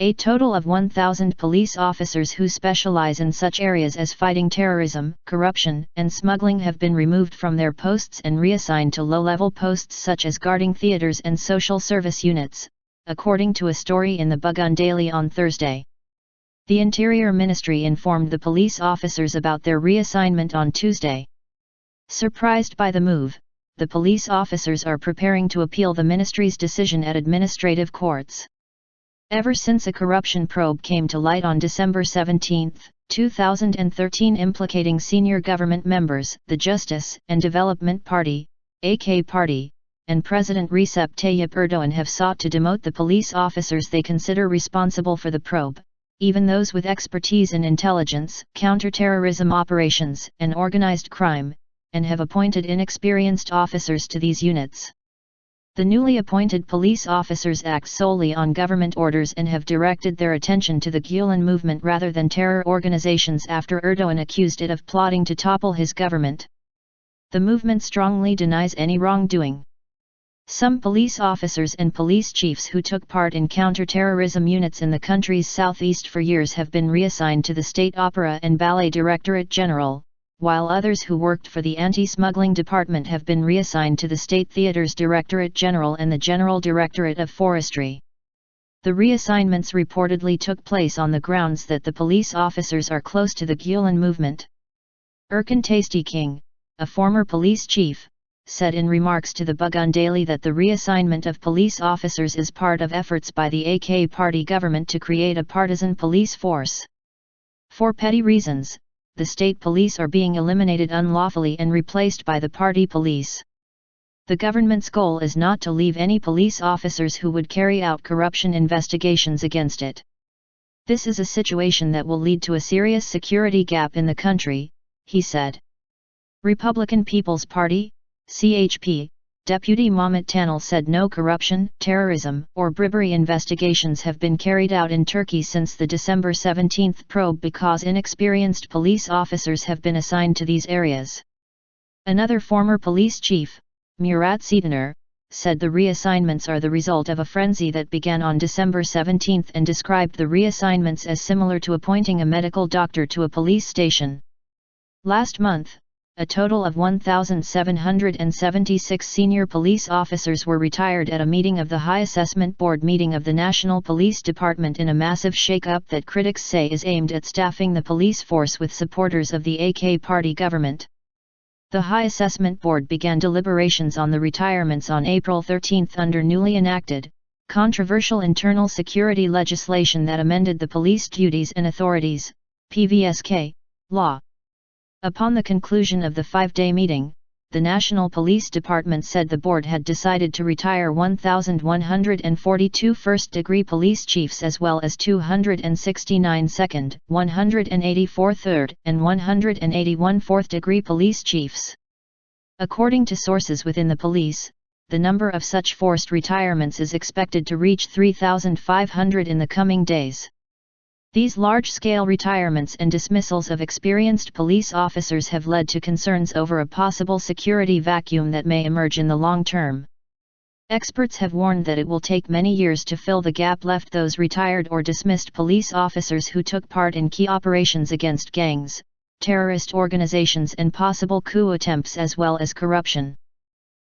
A total of 1,000 police officers who specialize in such areas as fighting terrorism, corruption, and smuggling have been removed from their posts and reassigned to low-level posts such as guarding theaters and social service units, according to a story in the Bugün Daily on Thursday. The Interior Ministry informed the police officers about their reassignment on Tuesday. Surprised by the move, the police officers are preparing to appeal the ministry's decision at administrative courts. Ever since a corruption probe came to light on December 17, 2013 implicating senior government members, the Justice and Development Party, AK Party, and President Recep Tayyip Erdoğan have sought to demote the police officers they consider responsible for the probe, even those with expertise in intelligence, counterterrorism operations, and organized crime, and have appointed inexperienced officers to these units. The newly appointed police officers act solely on government orders and have directed their attention to the Gülen movement rather than terror organizations after Erdoğan accused it of plotting to topple his government. The movement strongly denies any wrongdoing. Some police officers and police chiefs who took part in counterterrorism units in the country's southeast for years have been reassigned to the State Opera and Ballet Directorate General, while others who worked for the Anti-Smuggling Department have been reassigned to the State Theaters Directorate General and the General Directorate of Forestry. The reassignments reportedly took place on the grounds that the police officers are close to the Gülen movement. Erkan Taşçıking, a former police chief, said in remarks to the Bugün Daily that the reassignment of police officers is part of efforts by the AK Party government to create a partisan police force. For petty reasons, the state police are being eliminated unlawfully and replaced by the party police. The government's goal is not to leave any police officers who would carry out corruption investigations against it. This is a situation that will lead to a serious security gap in the country, he said. Republican People's Party, CHP, Deputy Mehmet Tanıl said no corruption, terrorism, or bribery investigations have been carried out in Turkey since the December 17 probe because inexperienced police officers have been assigned to these areas. Another former police chief, Murat Sitaner, said the reassignments are the result of a frenzy that began on December 17 and described the reassignments as similar to appointing a medical doctor to a police station. Last month, a total of 1,776 senior police officers were retired at a meeting of the High Assessment Board meeting of the National Police Department in a massive shake-up that critics say is aimed at staffing the police force with supporters of the AK Party government. The High Assessment Board began deliberations on the retirements on April 13 under newly enacted, controversial internal security legislation that amended the Police Duties and Authorities (PVSK) law. Upon the conclusion of the 5-day meeting, the National Police Department said the board had decided to retire 1,142 first-degree police chiefs as well as 269 second, 184 third, and 181 fourth-degree police chiefs. According to sources within the police, the number of such forced retirements is expected to reach 3,500 in the coming days. These large-scale retirements and dismissals of experienced police officers have led to concerns over a possible security vacuum that may emerge in the long term. Experts have warned that it will take many years to fill the gap left those retired or dismissed police officers who took part in key operations against gangs, terrorist organizations and possible coup attempts as well as corruption.